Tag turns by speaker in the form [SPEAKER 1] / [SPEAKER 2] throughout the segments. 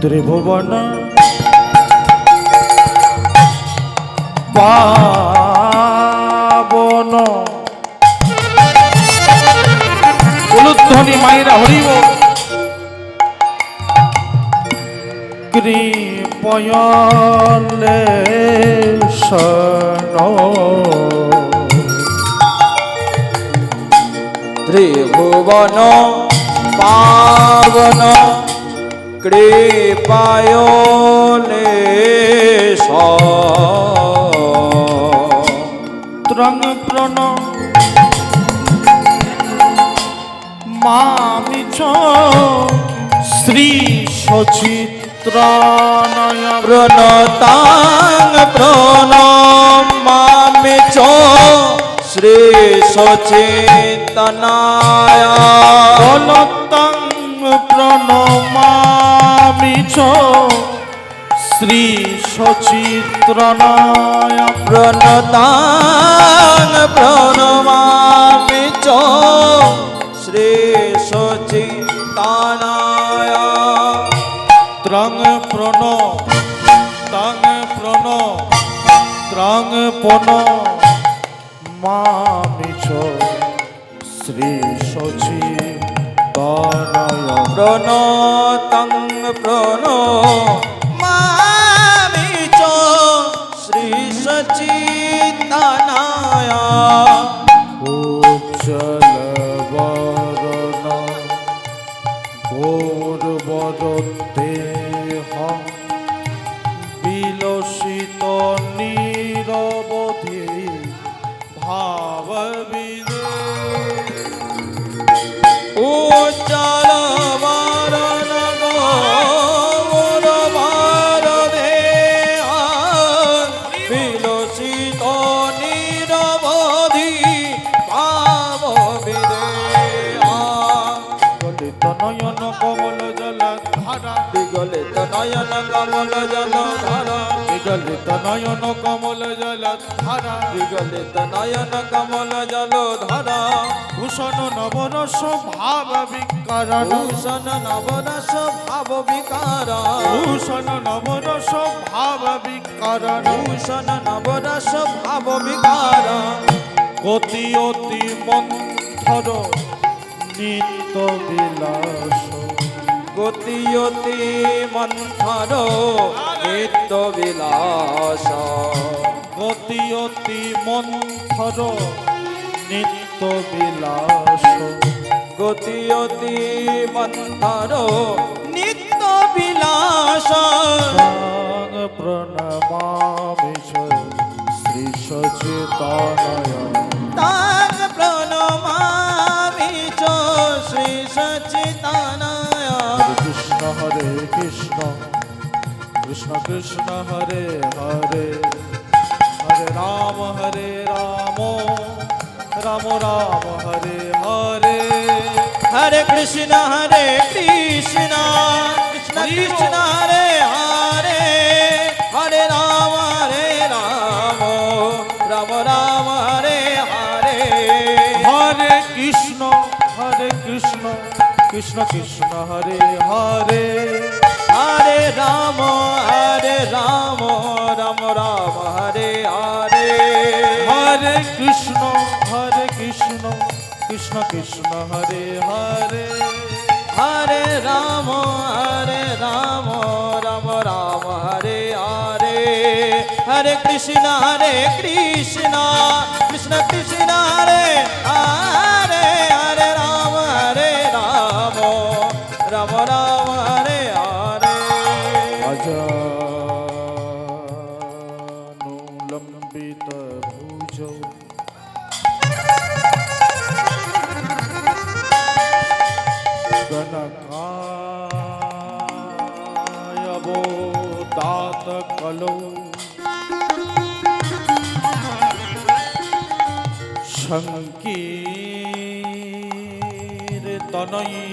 [SPEAKER 1] ত্রিভুবন পাবন উলুধ্বনি মায়েরা হরিব কৃপয়লে
[SPEAKER 2] ত্রিভুবন পাবন কৃপায়লে
[SPEAKER 1] ত্রং প্রণ মামিচ শ্রী সচিত্রানয়
[SPEAKER 2] প্রণতাং প্রণমামি চ শ্রী সচেতনায়
[SPEAKER 1] প্রণতাং প্রণমামি চ শ্রী সচিত্রানয়
[SPEAKER 2] প্রণতাং প্রণমামি চ শ্রী সচিতানায়
[SPEAKER 1] ত্রং প্রণ তং প্রণ ত্রং পন মামিছ শ্রী সচিতানয়
[SPEAKER 2] প্রণতং প্রণমামি চ শ্রী সচিতানায়
[SPEAKER 1] উজ্জ্বল বরণ গৌরবর দেহ বিলসিত নিরবধি ভাববিদে
[SPEAKER 2] উজ্জ্বল বরণ গৌরবর দেহ বিলসিত নিরবধি ভাববিদে
[SPEAKER 1] গলিত নয়ন কমল জল ধারা
[SPEAKER 2] বিগলিত নয়ন কমল জল ধারা
[SPEAKER 1] বিগলিত নয়ন কমল জল ধারা
[SPEAKER 2] বিগলিত নয়ন কমল জল ধারা
[SPEAKER 1] ভূষণ নবরস ভাব বিকারণ
[SPEAKER 2] ভূষণ নবরস ভাব বিকার
[SPEAKER 1] ভূষণ নবরস ভাব বিকারণ
[SPEAKER 2] ভূষণ নবরস ভাব বিকার
[SPEAKER 1] গতি অতি মন্থর নিত্য বিলাস
[SPEAKER 2] গতি অতি মন্থর নিত্য বিলাস
[SPEAKER 1] গতি অতি মন্থর নিত্য বিলাস
[SPEAKER 2] গতি অতি মন্থর নিত্য বিলাস
[SPEAKER 1] তাং প্রণমামি শ্রী সচিতানয়
[SPEAKER 2] তাং প্রণমামি চ শ্রী সচিতানায়
[SPEAKER 1] কৃষ্ণ হরে কৃষ্ণ কৃষ্ণ কৃষ্ণ হরে হরে হরে রাম রাম রাম হরে হরে
[SPEAKER 2] হরে কৃষ্ণ কৃষ্ণ কৃষ্ণ হরে হরে হরে রাম রাম রাম হরে হরে
[SPEAKER 1] হরে কৃষ্ণ কৃষ্ণ কৃষ্ণ হরে হরে
[SPEAKER 2] হরে রাম রাম রাম হরে হরে
[SPEAKER 1] হরে কৃষ্ণ কৃষ্ণ কৃষ্ণ হরে হরে
[SPEAKER 2] হরে রাম রাম রাম হরে হরে হরে কৃষ্ণ কৃষ্ণ কৃষ্ণ কৃষ্ণ হরে হরে হরে রাম রাম রাম হরে হরে
[SPEAKER 1] অজানুলম্বিত ভুজৌ গণকায়বোদাত কলৌ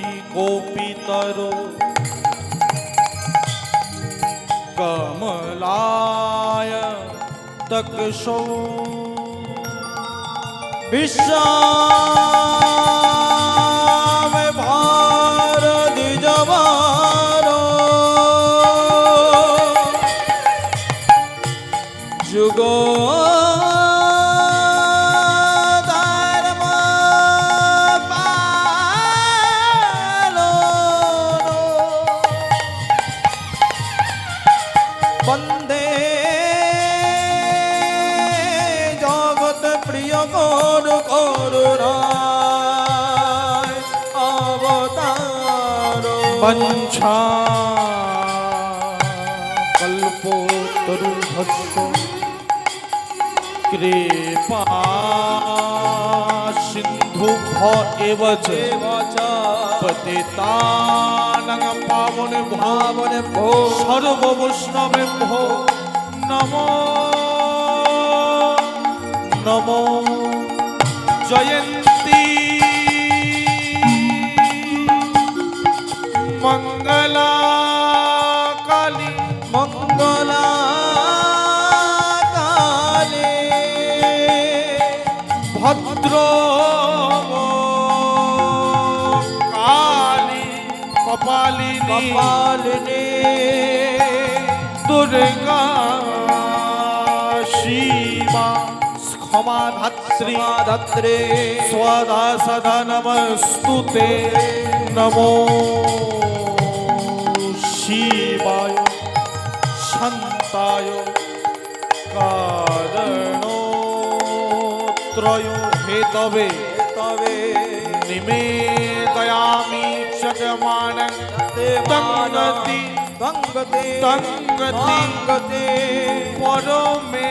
[SPEAKER 1] সংকীর্তনৈকোপিতর কমলায় তকশৌ
[SPEAKER 2] विश्वाम भारत जवारो করুণায় অবতার
[SPEAKER 1] पंछा कल्पोतरुभ्यश्च कृपा सिन्धुभ्य एव च पतितानां पावनेभ्यो सर्ववैष्णवेभ्यो नमो नमो जयन्ती मंगला काली
[SPEAKER 2] মঙ্গলা কালে
[SPEAKER 1] भद्र काली कपालिनी
[SPEAKER 2] কপালিনী
[SPEAKER 1] दुर्गा शिवा क्षमा धात्री
[SPEAKER 2] মাধাত্রী
[SPEAKER 1] स्वदा सदा नमस्तुते नमो शिवाय शान्ताय कारणोत्रयो हेतवे
[SPEAKER 2] তবে
[SPEAKER 1] निवेदयामि जगमानं तङ्गति
[SPEAKER 2] তঙ্গতে
[SPEAKER 1] তঙ্গতি
[SPEAKER 2] তঙ্গতে
[SPEAKER 1] परमे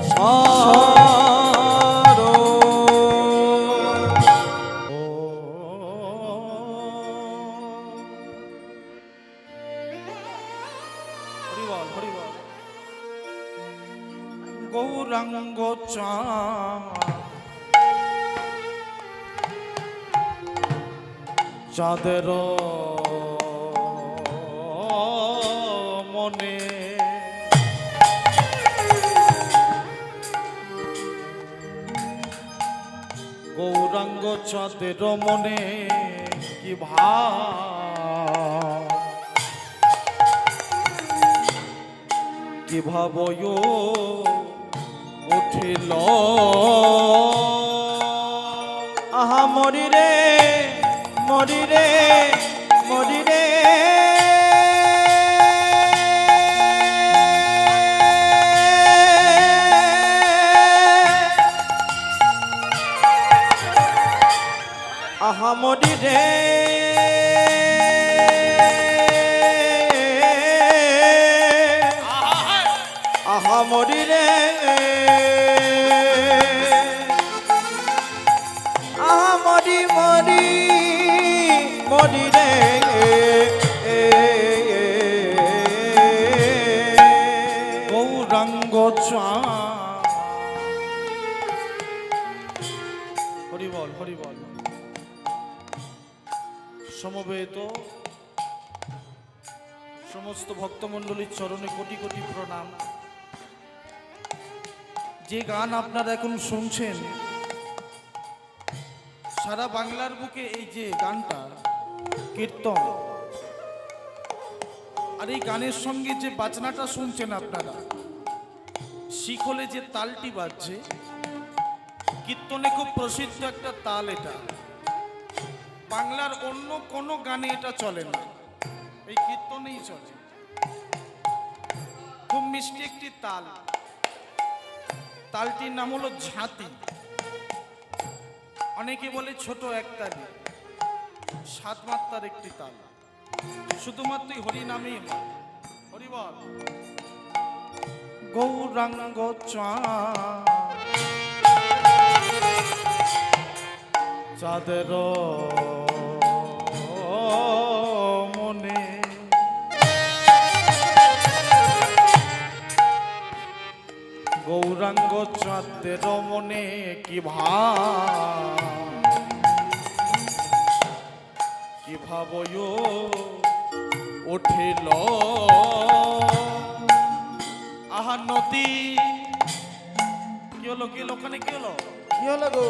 [SPEAKER 2] সারো
[SPEAKER 1] হরিবল হরিবল গৌরাঙ্গ চাঁদের মনে গৌরাঙ্গ চাঁদের মনে কি ভাব কি ভাবয় উঠিল
[SPEAKER 2] আহা মরি রে মরি রে মরি রে আহা মরি রে আহা মরি রে আহা মরি মরি মরি রে
[SPEAKER 1] গৌরাঙ্গ হরিবল হরিবল সমবেত সমস্ত ভক্তমণ্ডলীর চরণে কোটি কোটি প্রণাম। যে গান আপনারা এখন শুনছেন সারা বাংলার বুকে এই যে গানটা কীর্তন, আর এই গানের সঙ্গে যে বাজনাটা শুনছেন আপনারা, শিখলে যে তালটি বাজছে, কীর্তনে খুব প্রসিদ্ধ একটা তাল। এটা বাংলার অন্য কোনো গানে এটা চলে না, এই কীর্তনেই চলে। খুব মিষ্টি একটি তাল, তালটির নাম হলো ঝাঁতি। অনেকে বলে ছোট একতালি, সাত মাত্রার একটি তাল। শুধুমাত্র হরি নামেই হয়। হরিবল গৌরাঙ্গ চাঁদের মনে গৌরাঙ্গ চাঁদের মনে কি ভাবয় উঠিল আহা নদী। কি হলো কি হলো ওখানে কি হলো?
[SPEAKER 2] কি হলো গো?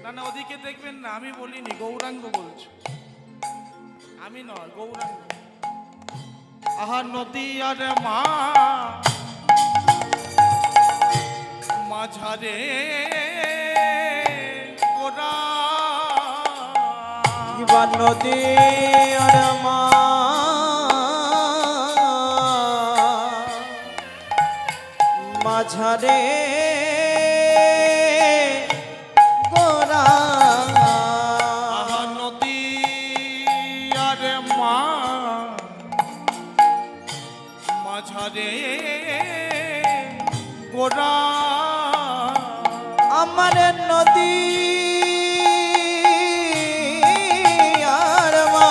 [SPEAKER 1] না না ওদিকে দেখবেন না, আমি বলিনি, গৌরাঙ্গ বলছি, আমি নয়, গৌরাঙ্গ। আহা নদী আর মা মাঝারে গোরা
[SPEAKER 2] কিবা নদী আর মা মাঝারে গোরা
[SPEAKER 1] আহা নদী আরে মা মাঝারে গোরা
[SPEAKER 2] আমার নদী আর মা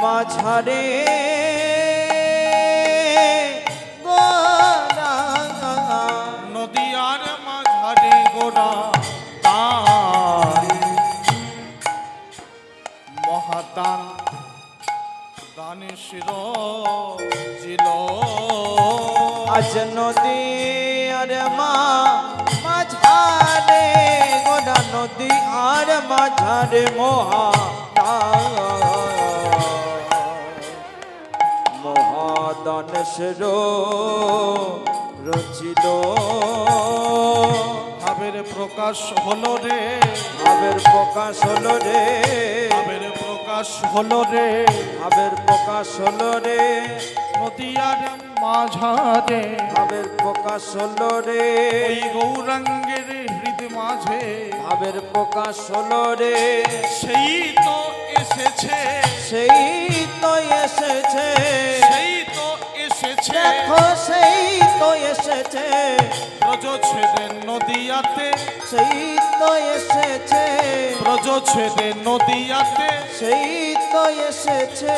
[SPEAKER 2] মাঝারে গোরা
[SPEAKER 1] নদী আর মাঝারে গোরা তার মহাদান দানে শির জিল
[SPEAKER 2] আজ নদী আর মা মাঝারে গোরা নদী আর মাঝারে মহাদানেশ্বর রচিত
[SPEAKER 1] ভাবের প্রকাশ হলো রে
[SPEAKER 2] ভাবের প্রকাশ হলো রে
[SPEAKER 1] ভাবের প্রকাশ হলো রে
[SPEAKER 2] ভাবের প্রকাশ হলো রে
[SPEAKER 1] নদী আর মাঝারে
[SPEAKER 2] ভাবের প্রকাশ হলো রে
[SPEAKER 1] ওই গৌরাঙ্গের হৃদ মাঝে
[SPEAKER 2] ভাবের প্রকাশ হলো রে
[SPEAKER 1] সেই তো এসেছে
[SPEAKER 2] সেই তো এসেছে
[SPEAKER 1] সেই তো এসেছে
[SPEAKER 2] দেখো সেই তো এসেছে
[SPEAKER 1] ব্রজ ছেদে নদিয়াতে
[SPEAKER 2] সেই তো এসেছে
[SPEAKER 1] ব্রজ ছেদে নদিয়াতে
[SPEAKER 2] সেই তো এসেছে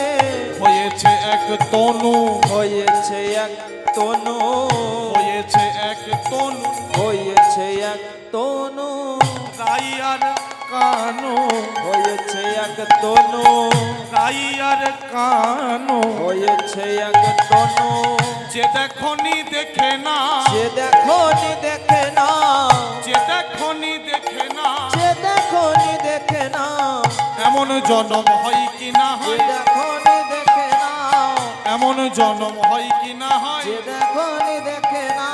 [SPEAKER 1] হয়েছে এক তনু
[SPEAKER 2] হয়েছে এক তনু
[SPEAKER 1] হয়েছে এক তনু
[SPEAKER 2] হয়েছে এক তনু
[SPEAKER 1] গাই আর কানো
[SPEAKER 2] হয়েছে এক তনু
[SPEAKER 1] গাই আর কানো
[SPEAKER 2] হয়েছে এক তনু
[SPEAKER 1] যে দেখনি দেখে না
[SPEAKER 2] যে দেখো নি দেখে না
[SPEAKER 1] যে দেখনি দেখে না
[SPEAKER 2] যে দেখো নি দেখে না
[SPEAKER 1] এমন জনম হয় কি না
[SPEAKER 2] যে
[SPEAKER 1] হয়
[SPEAKER 2] দেখো নি দেখে না
[SPEAKER 1] এমন জনম হয় কি না হয়
[SPEAKER 2] যে দেখো নি দেখে না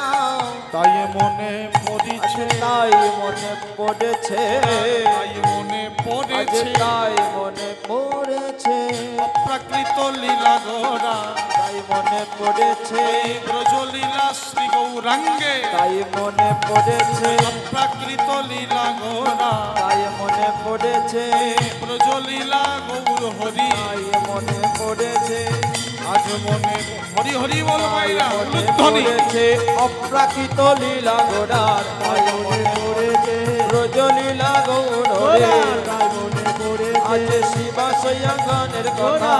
[SPEAKER 1] তাই মনে পড়েছে
[SPEAKER 2] তাই মনে পড়েছে
[SPEAKER 1] তাই মনে
[SPEAKER 2] আজ
[SPEAKER 1] পড়েছে
[SPEAKER 2] তাই মনে পড়েছে
[SPEAKER 1] অপ্রাকৃত লীলা গোরা
[SPEAKER 2] তাই মনে পড়েছে
[SPEAKER 1] এই ব্রজলীলা শ্রী গৌরাঙ্গে
[SPEAKER 2] তাই মনে পড়েছে
[SPEAKER 1] অপ্রাকৃত লীলা গোরা
[SPEAKER 2] তাই মনে পড়েছে
[SPEAKER 1] ব্রজলীলা গৌর হরি
[SPEAKER 2] তাই মনে পড়েছে
[SPEAKER 1] আজ মনে হরি হরি বল মাইরা
[SPEAKER 2] মনে
[SPEAKER 1] ধ্বনি
[SPEAKER 2] পড়েছে অপ্রাকৃত লীলা গোড়ার তাই মনে পড়েছে ব্রজলীলা গৌরে আজ শিবাশয়াঙ্গনের কথা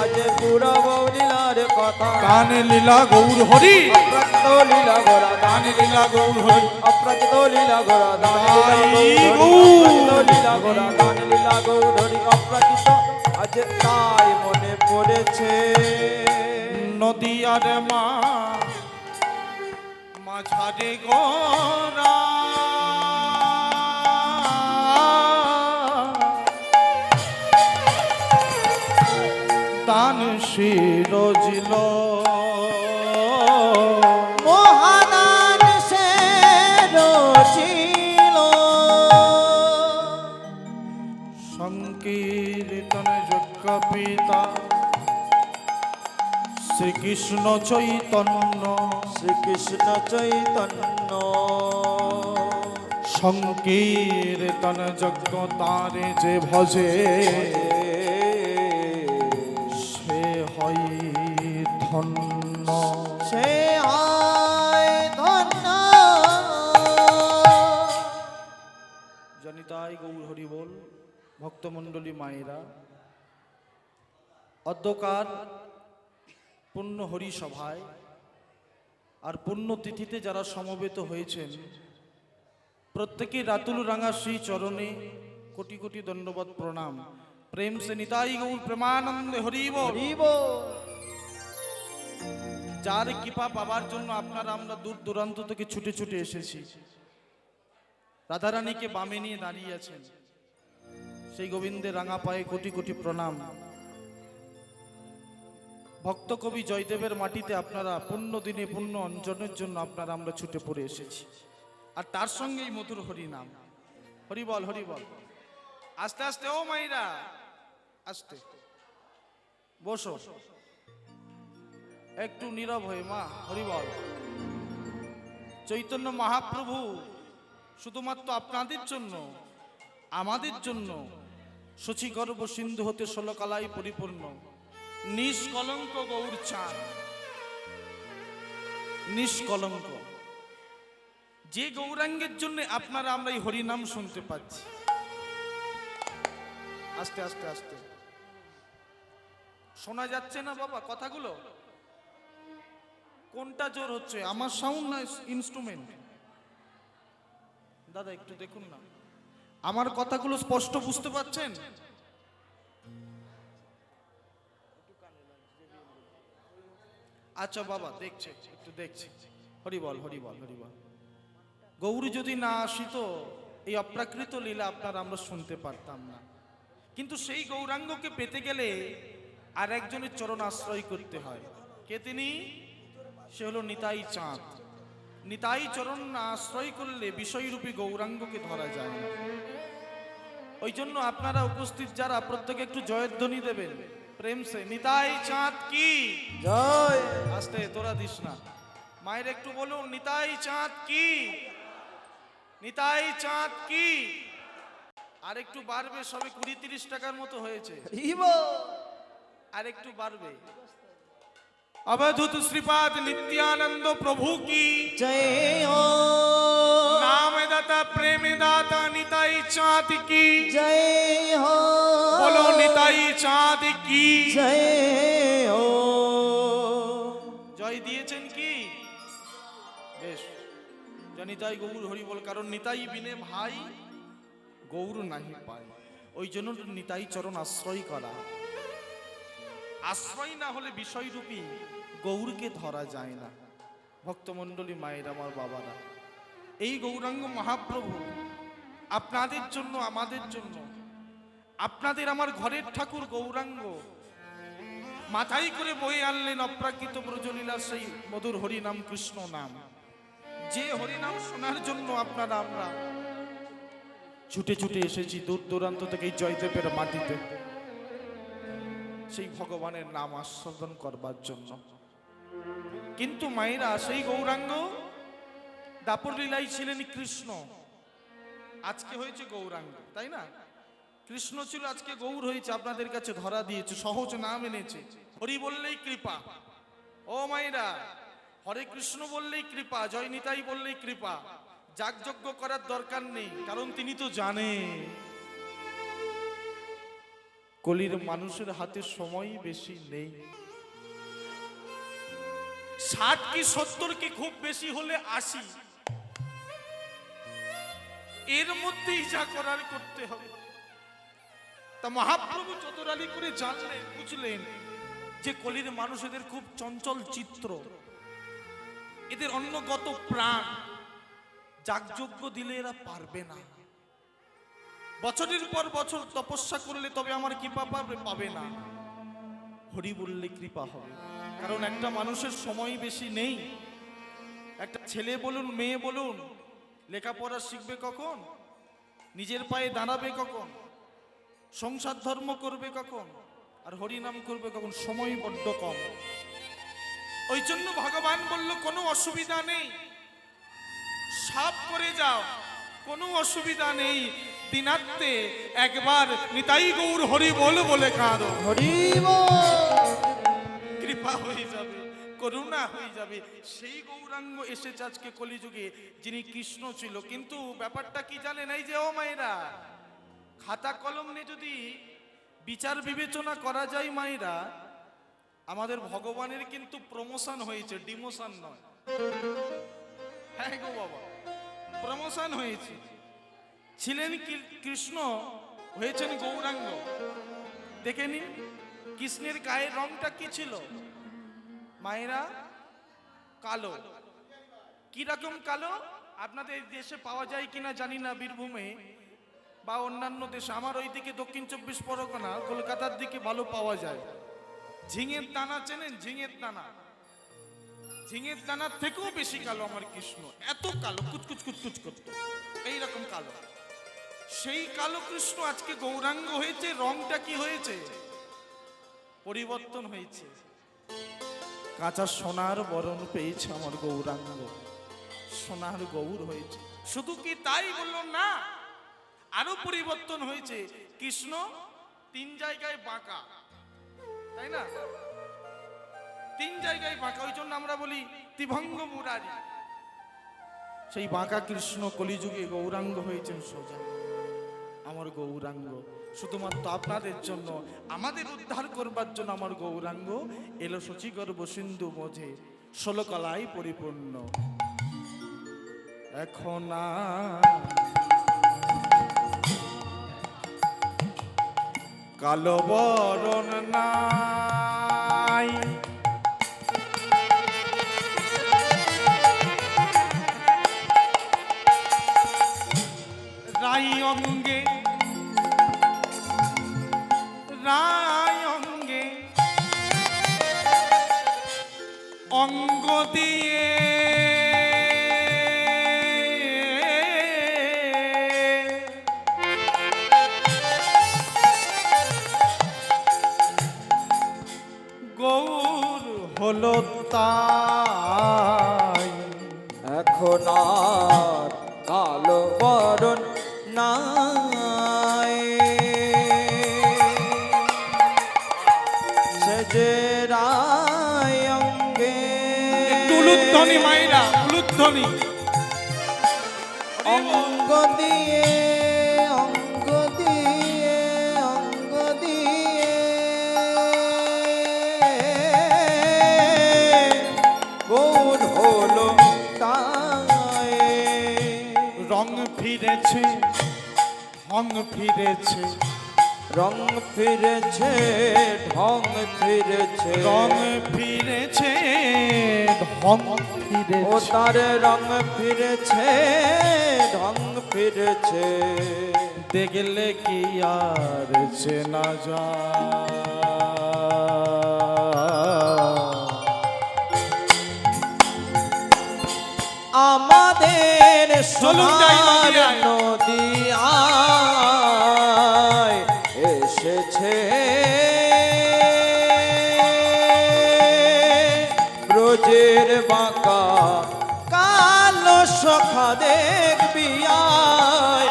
[SPEAKER 2] আজ পুরা বৌলীলার কথা
[SPEAKER 1] কানে লীলা গৌর হরি
[SPEAKER 2] অপ্রাকৃত লীলা গোড়া
[SPEAKER 1] কানে লীলা গৌর হরি
[SPEAKER 2] অপ্রাকৃত লীলা গোড়া লীলা গোড়া দান লীলা গৌরী অপ্রাকৃত আজ তাই মনে পড়েছে
[SPEAKER 1] নদী আর মা মাঝারে গোরা দান শিরজিল
[SPEAKER 2] মহাদান সে রচিল
[SPEAKER 1] সংকীর্তন যজ্ঞ পিতা শ্রীকৃষ্ণ চৈতন্য
[SPEAKER 2] শ্রীকৃষ্ণ চৈতন্য
[SPEAKER 1] সংকীর্তন যজ্ঞ তারে যে ভজে সে হয় ধন্য
[SPEAKER 2] সে হয় ধন্য
[SPEAKER 1] জনিতাই গৌর হরি বল ভক্তমণ্ডলী মায়েরা অধ্যকার পূর্ণ হরি সভায় আর পুণ্যতিথিতে যারা সমবেত হয়েছেন প্রত্যেকে রাতুল রাঙা শ্রী চরণে কোটি কোটি দণ্ডবত প্রণাম প্রেম সে নিতাই গৌর প্রেমানন্দে হরিব
[SPEAKER 2] হরিব
[SPEAKER 1] যার কৃপা পাবার জন্য আপনারা আমরা দূর দূরান্ত থেকে ছুটে ছুটে এসেছি রাধারানীকে বামে নিয়ে দাঁড়িয়ে আছেন সেই গোবিন্দের রাঙা পায়ে কোটি কোটি প্রণাম ভক্ত কবি জয়দেবের মাটিতে আপনারা পুণ্য দিনে পুণ্য অঞ্জনের জন্য আপনারা আমরা ছুটে পড়ে এসেছি আর তার সঙ্গেই মধুর হরি নাম হরি বল আস্তে আস্তে ও মাইরা আস্তে বসো, একটু নীরব হয়ে মা। হরিবল। চৈতন্য মহাপ্রভু শুধুমাত্র আপনাদের জন্য, আমাদের জন্য শচীগর্ভ সিন্ধু হতে 16 কালায় পরিপূর্ণ নিষ্কলঙ্ক গৌর চাঁদ, নিষ্কলঙ্ক যে গৌরাঙ্গের জন্য আপনারা আমরা এই হরিনাম শুনতে পাচ্ছি। আস্তে আস্তে আস্তে শোনা যাচ্ছে না বাবা কথাগুলো? কোনটা জোর হচ্ছে, আমার সাউন্ড না ইনস্ট্রুমেন্ট? দাদা একটু দেখুন না, আমার কথাগুলো স্পষ্ট বুঝতে পাচ্ছেন? আচ্ছা বাবা দেখছে, একটু দেখছে। হরিবল হরিবল হরিবল। গৌরী যদি না আসিত এই অপ্রাকৃত লীলা আপনারা আমরা শুনতে পারতাম না। কিন্তু সেই গৌরাঙ্গকে পেতে গেলে আর একজনের চরণ আশ্রয় করতে হয়। কে তিনি? সে হলো নিতাই চাঁদ। নিতাই চরণ না আশ্রয় করলে বিষয়রূপী গৌরাঙ্গকে ধরা যায় না। ওই জন্য আপনারা উপস্থিত যারা প্রত্যেকে একটু জয়ধ্বনি দেবেন প্রেম সে, নিতাই চাঁদ কি
[SPEAKER 2] জয়।
[SPEAKER 1] আস্তে, তোরা দিস না। মায়ের একটু বলুন নিতাই চাঁদ কি, নিতাই চাঁদ কি। আর একটু বাড়বে, সবে 20-30 টাকার মতো হয়েছে, আর একটু বাড়বে। अवधूत श्रीपाद नित्यानंद प्रभु की
[SPEAKER 2] जय हो।
[SPEAKER 1] नाम दाता प्रेम दाता निताई चाँद की
[SPEAKER 2] जय हो।
[SPEAKER 1] बोलो निताई चाँद की
[SPEAKER 2] जय हो।
[SPEAKER 1] জয় দিয়েছেন কি? বেশ, নিতাই গৌর হরি বল। কারণ নিতাই বিনে ভাই গৌর নাহি পায়। ওই জন্য নিতাই চরণ আশ্রয় করা। আশ্রয় না হলে বিষয়রূপী গৌরকে ধরা যায় না। ভক্তমণ্ডলী মায়ের, আমার বাবারা, এই গৌরাঙ্গ মহাপ্রভু আপনাদের জন্য, আমাদের জন্য, আপনাদের আমার ঘরের ঠাকুর গৌরাঙ্গ মাথায় করে বয়ে আনলেন অপ্রাকৃত ব্রজলীলা সেই মধুর হরিনাম কৃষ্ণ নাম। যে হরিনাম শোনার জন্য আপনারা আমরা ছুটে ছুটে এসেছি দূর দূরান্ত থেকে এই জয়দেবের মাটিতে, সেই ভগবানের নাম আস্বাদন করবার জন্য। কিন্তু মায়েরা, সেই গৌরাঙ্গ দাপর লীলাই ছিলেন কৃষ্ণ, আজকে হয়েছে গৌরাঙ্গ, তাই না? কৃষ্ণ ছিল, আজকে গৌর হয়েছে, আপনাদের কাছে ধরা দিয়েছে, সহজ নাম এনেছে। হরি বললেই কৃপা। ও মায়েরা, হরে কৃষ্ণ বললেই কৃপা, জয় নিতাই বললেই কৃপা। যাগযজ্ঞ করার দরকার নেই, কারণ তিনি তো জানে কলির মানুষের হাতে সময় বেশি নেই। 60 কি 70 কি খুব বেশি হলে 80, এর মধ্যেই যা করার করতে হবে। তা মহাপ্রভু চতুরালি করে জানলেন, বুঝলেন যে কলির মানুষ এদের খুব চঞ্চল চিত্র, এদের অন্নগত প্রাণ, যাগযজ্ঞ দিলে এরা পারবে না। বছরের পর বছর তপস্যা করলে তবে আমার কৃপা পাবে না। হরি বললে কৃপা হবে। কারণ একটা মানুষের সময় বেশি নেই। একটা ছেলে বলুন, মেয়ে বলুন, লেখাপড়া শিখবে কখন, নিজের পায়ে দাঁড়াবে কখন, সংসার ধর্ম করবে কখন, আর হরিনাম করবে কখন? সময় বড্ড কম। ওই জন্য ভগবান বলল কোনো অসুবিধা নেই, সব করে যাও, কোনো অসুবিধা নেই। দিনান্তে একবার নিতাই গৌর হরি বল বলে কাঁদো,
[SPEAKER 2] হরি বল।
[SPEAKER 1] কৃপা হয়ে যাবে, করুণা হয়ে যাবে। সেই গৌরাঙ্গ এসেছে আজকে কলিযুগে, যিনি কৃষ্ণ ছিল। কিন্তু ব্যাপারটা কি জানেন? এই যে ও মায়েরা, খাতা কলম নিয়ে যদি বিচার বিবেচনা করা যায় মায়েরা, আমাদের ভগবানের কিন্তু প্রমোশন হয়েছে, ডিমোশন নয়। হ্যাঁ গো বাবা, প্রমোশন হয়েছে। ছিলেন কৃষ্ণ, হয়েছেন গৌরাঙ্গ। দেখে নিন কৃষ্ণের গায়ের রংটা কি ছিল মায়েরা? কালো। কি রকম কালো? আপনাদের দেশে পাওয়া যায় কিনা জানি না, বীরভূমে বা অন্যান্য দেশে। আমার ওইদিকে দক্ষিণ 24 পরগনা, কলকাতার দিকে ভালো পাওয়া যায়। ঝিঙের দানা চেনেন? ঝিঙের দানা, ঝিঙের দানার থেকেও বেশি কালো আমার কৃষ্ণ। এত কালো, কুচকুচ কুচকুচ করতো, এইরকম কালো। সেই কালো কৃষ্ণ আজকে গৌরাঙ্গ হয়েছে। রংটা কি হয়েছে? পরিবর্তন হয়েছে। কাঁচা সোনার বরণ পেয়েছে আমার গৌরাঙ্গ, সোনার গৌর হয়েছে। শুধু কি তাই বললো না, আরো পরিবর্তন হয়েছে। কৃষ্ণ 3 জায়গায় বাঁকা, তাই না? 3 জায়গায় বাঁকা, ওই জন্য আমরা বলি ত্রিভঙ্গ মুরারি। সেই বাঁকা কৃষ্ণ কলিযুগে গৌরাঙ্গ হয়েছেন সোজা, আমার গৌরাঙ্গ। শুধুমাত্র আপনাদের জন্য, আমাদের উদ্ধার করবার জন্য আমার গৌরাঙ্গ এলো শচীগর্ভ সিন্ধু মঝে, 16 কলায় পরিপূর্ণ। এখন কালো বরণ নাই, রাই অঙ্গে, রাই অঙ্গে অঙ্গ দিয়ে গৌর হলো তাই।
[SPEAKER 2] এখন আর কালো বরণ নাই, সেজে রায় অঙ্গে
[SPEAKER 1] উলুধ্বনি মাইরা, উলুধ্বনি
[SPEAKER 2] অঙ্গ দিয়ে, অঙ্গ দিয়ে, অঙ্গ দিয়ে গৌর হলো তাই।
[SPEAKER 1] রং ফিরেছে, ঢং ফিরেছে,
[SPEAKER 2] রং ফিরেছে, ঢং ফিরেছে,
[SPEAKER 1] রং ফিরেছে, ঢং ফিরেছে,
[SPEAKER 2] ও তার রং ফিরেছে, ঢং ফিরেছে।
[SPEAKER 1] দেখলে কি আর চেনা যায়?
[SPEAKER 2] আমাদের
[SPEAKER 1] চলুন যাই
[SPEAKER 2] সোনার
[SPEAKER 1] নদিয়ায়।
[SPEAKER 2] নদিয়ায় এসেছে ব্রজের বাঁকা কালো সখা দেখবি আয়,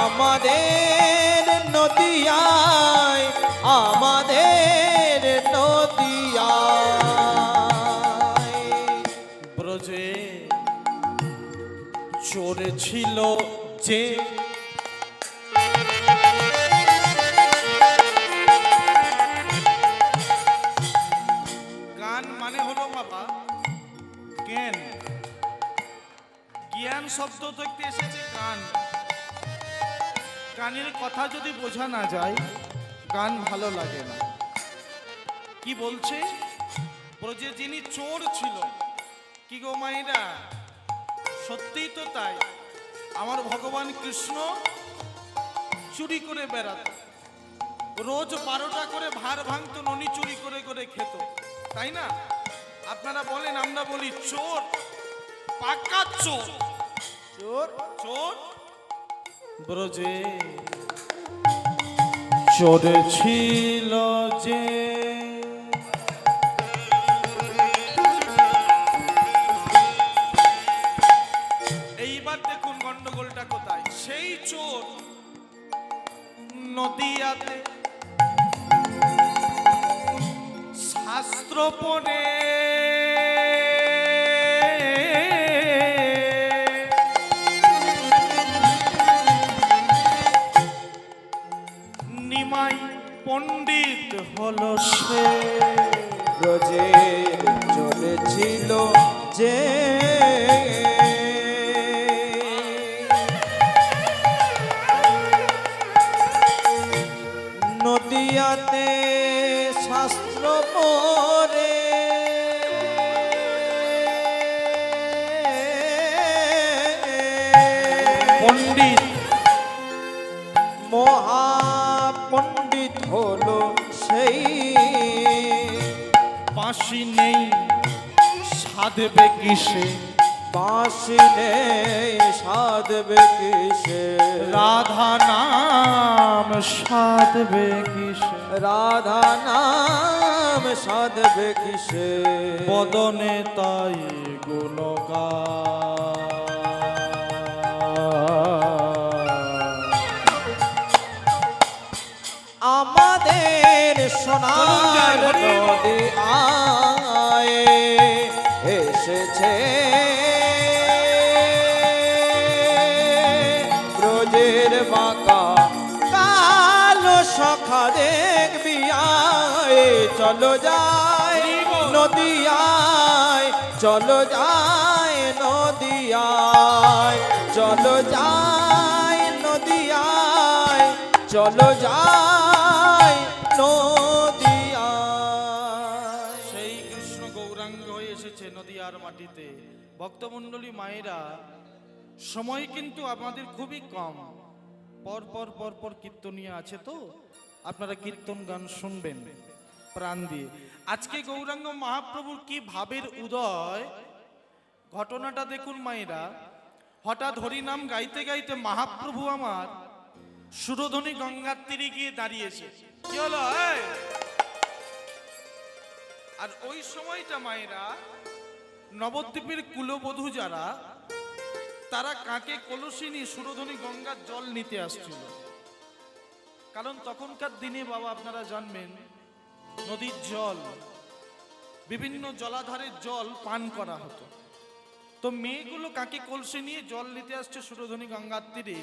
[SPEAKER 2] আমাদের নদিয়ায়, আমাদের নদিয়ায়।
[SPEAKER 1] ব্রজে চোরে ছিল যে, গান মানে হলো বাবা জ্ঞান। জ্ঞান শব্দ থেকে এসেছে গান। গানের কথা যদি বোঝা না যায়, গান ভালো লাগে না। কি বলছে? ব্রজে যিনি চোর ছিল, কি গো মাইরা, সত্যিই তো তাই। আমার ভগবান কৃষ্ণ চুরি করে বেড়াত, রোজ 12টা করে ভার ভাঙতো, ননি চুরি করে করে খেত, তাই না? আপনারা বলেন, আমরা বলি চোর, পাকা চোর, চোর চোর। ব্রজে চোর ছিল যে, এইবার দেখুন গন্ডগোলটা কোথায়। সেই চোর নদিয়াতে শাস্ত্র পড়ে নিমাই পণ্ডিত হলো সে।
[SPEAKER 2] ব্রজে চলেছিল যে, নদিয়াতে শাস্ত্র পড়ে
[SPEAKER 1] পণ্ডিত,
[SPEAKER 2] মহাপণ্ডিত হলো সেই।
[SPEAKER 1] বাঁশি নেই সাধবে কিসে,
[SPEAKER 2] বাঁশি নেই সাধবে কিসে,
[SPEAKER 1] রাধা নাম সাধবে কিসে,
[SPEAKER 2] রাধা নাম নাম সাধবে কিসে
[SPEAKER 1] বদনে তাই গুণগান।
[SPEAKER 2] আমাদের সোনার
[SPEAKER 1] হরি বল।
[SPEAKER 2] নদী আয় এসেছে ব্রজের বাঁকা কালো সখা দেখবি আয় চলো যায় নদিয়ায় চলো যায় নদিয়ায় চলো যায় নদিয়ায় চলো যায় নদিয়ায়
[SPEAKER 1] সেই কৃষ্ণ গৌরাঙ্গ হয়ে এসেছে নদিয়ার মাটিতে। ভক্তমণ্ডলী মায়েরা, সময় কিন্তু আমাদের খুবই কম। পর পর পর পর কীর্তনিয়া আছে, তো আপনারা কীর্তন গান শুনবেন প্রাণ দিয়ে। আজকে গৌরাঙ্গ মহাপ্রভুর কি ভাবের উদয়, ঘটনাটা দেখুন মায়েরা। হঠাৎ হরিনাম গাইতে গাইতে মহাপ্রভু আমার সুরধনী গঙ্গার তীরে গিয়ে দাঁড়িয়েছে। কি হলো? এই! আর ওই সময়টা মায়েরা, নবদ্বীপের কুলবধূ যারা, তারা কাকে কলসি নিয়ে সুরধনী গঙ্গার জল নিতে আসছিল। কারণ তখনকার দিনে বাবা আপনারা জানবেন, নদীর জল, বিভিন্ন জলাধারের জল পান করা হতো। তো মেয়েগুলো কাকে কলসি নিয়ে জল নিতে আসছে সুরধনী গঙ্গার তীরে।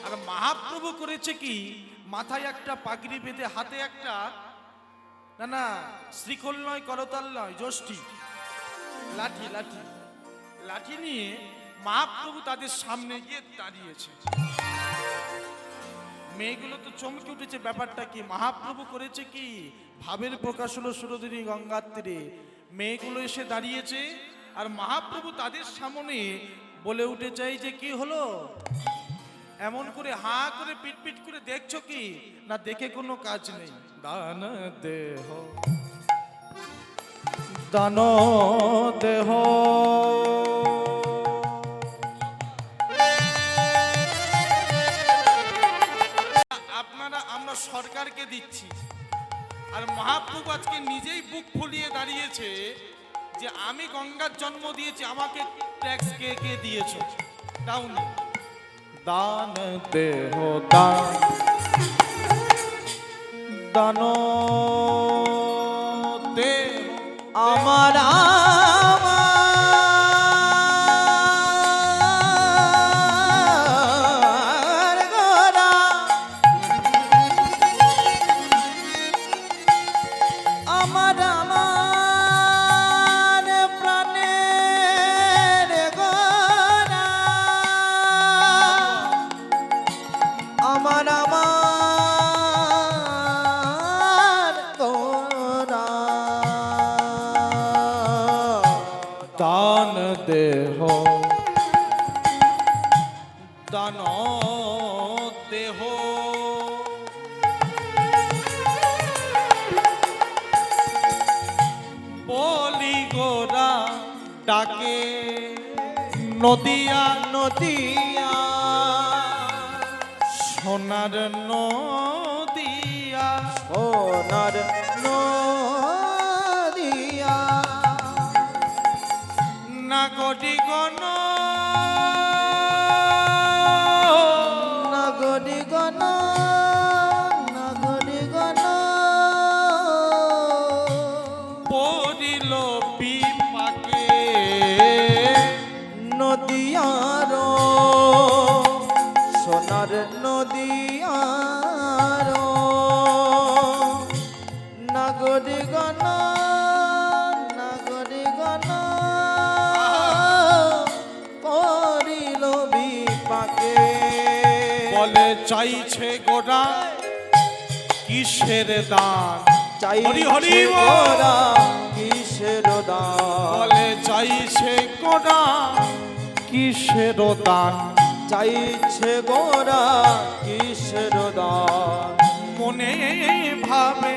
[SPEAKER 1] আর মহাপ্রভু করেছে কি, মাথায় একটা পাগড়ি বেঁধে, হাতে একটা, না না শ্রীখোল নয়, করতাল নয়, যষ্টি, লাঠি লাঠি লাঠি নিয়ে মহাপ্রভু তাদের সামনে গিয়ে দাঁড়িয়েছে। মেয়েগুলো তো চমকে উঠেছে, ব্যাপারটা কি, মহাপ্রভু করেছে কি, ভাবের প্রকাশ হলো সুরধনী গঙ্গার তীরে। মেয়েগুলো এসে দাঁড়িয়েছে আর মহাপ্রভু তাদের সামনে বলে উঠে চাই যে কি হলো, এমন করে হা করে পিটপিট করে দেখছো কি, না দেখে কোনো কাজ নেই। দান দেহ দান দেহ, আপনারা আমরা সরকারকে দিচ্ছি, আর মহাপ্রভু আজকে নিজেই বুক ফুলিয়ে দাঁড়িয়েছে যে আমি গঙ্গার জন্ম দিয়েছি, আমাকে ট্যাক্স কে কে দিয়েছো, দাউনি। দান দেহ দান দান দেহ
[SPEAKER 2] আমার গোরা আমার প্রাণের গোরা আমার গোরা
[SPEAKER 1] দান দেহ দান দেহ, বলি গোরা ডাকে নদিয়া
[SPEAKER 2] নদিয়া
[SPEAKER 1] সোনার নদিয়া,
[SPEAKER 2] সোনার নদিয়া
[SPEAKER 1] নাগরিকগণ
[SPEAKER 2] নাগরিকগণ নাগরিকগণ
[SPEAKER 1] পড়িল বিপাকে
[SPEAKER 2] নদিয়ার সোনার নদিয়ার নাগরিকগণ নাগরিকগণ করিল বিপাকে
[SPEAKER 1] বলে চাইছে গোরা কিসের দান, হরি হরি
[SPEAKER 2] চাইছে
[SPEAKER 1] বল।
[SPEAKER 2] গোরা কিসের দান
[SPEAKER 1] বলে চাইছে গোরা কিসের দান,
[SPEAKER 2] চাইছে গোরা কিসের দান
[SPEAKER 1] মনে ভাবে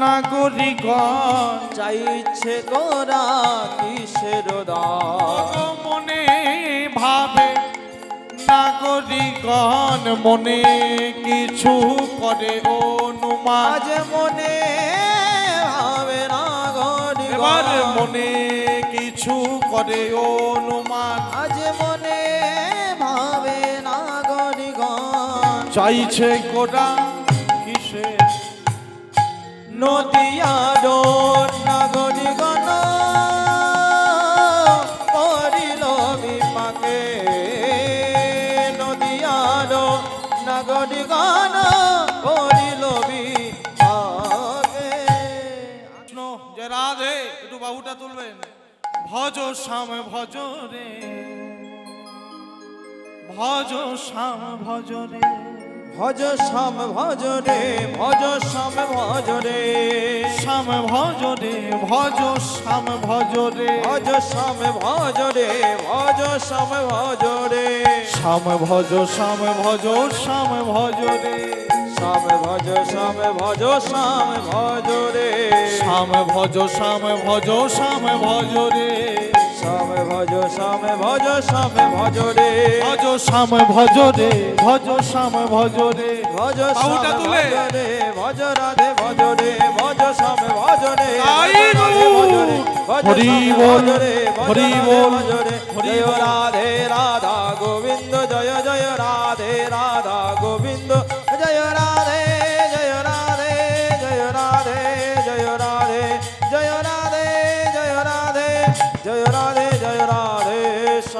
[SPEAKER 1] নাগরিকগণ,
[SPEAKER 2] চাইছে গোরা কিসের দান
[SPEAKER 1] মনে ভাবে নাগরিকগণ, মনে কিছু করে অনুমান,
[SPEAKER 2] আজ মনে ভাবে
[SPEAKER 1] মনে কিছু করে অনুমান,
[SPEAKER 2] আজ মনে ভাবে নাগরিকগণ
[SPEAKER 1] চাইছে গোটা কিসে
[SPEAKER 2] নদিয়ার নাগরিকগণ করিল বিপাকে, নদিয়ার নাগরিকগণ করিল বিপাকে।
[SPEAKER 1] কৃষ্ণ যে রাধে, একটু বাহুটা তুলবেন। ভজ শ্যাম ভজ রে, ভজ শ্যাম ভজ রে,
[SPEAKER 2] ভজ শ্যাম ভজ রে, ভজ শ্যাম ভজ রে,
[SPEAKER 1] শ্যাম ভজ রে, ভজ শ্যাম ভজ রে,
[SPEAKER 2] ভজ শ্যাম ভজ রে, ভজ শ্যাম ভজ রে,
[SPEAKER 1] শ্যাম ভজ শ্যাম ভজ শ্যাম ভজ রে,
[SPEAKER 2] শ্যাম ভজ শ্যাম ভজ শ্যাম ভজ রে,
[SPEAKER 1] শ্যাম ভজ শ্যাম ভজ শ্যাম ভজ রে,
[SPEAKER 2] শ্যাম ভজ শ্যাম ভজ শ্যাম ভজ রে,
[SPEAKER 1] ভজ শ্যাম ভজ রে, ভজ শ্যাম ভজ রে,
[SPEAKER 2] ভজ
[SPEAKER 1] বাহুটা
[SPEAKER 2] শ্যাম
[SPEAKER 1] তুলে।
[SPEAKER 2] ভজ রে, ভজ রাধে ভজ রে, ভজ শ্যাম ভজ রে,
[SPEAKER 1] তাই
[SPEAKER 2] ভজ রাধে ভজ রে, ভজ
[SPEAKER 1] হরি
[SPEAKER 2] শ্যাম
[SPEAKER 1] বল,
[SPEAKER 2] ভজ রে, ভজ
[SPEAKER 1] হরি
[SPEAKER 2] রাধে
[SPEAKER 1] বল,
[SPEAKER 2] ভজ রে,
[SPEAKER 1] হরি
[SPEAKER 2] জয়
[SPEAKER 1] বল।
[SPEAKER 2] রাধে রাধা গোবিন্দ, জয় জয় রাধে রাধা গোবিন্দ, জয়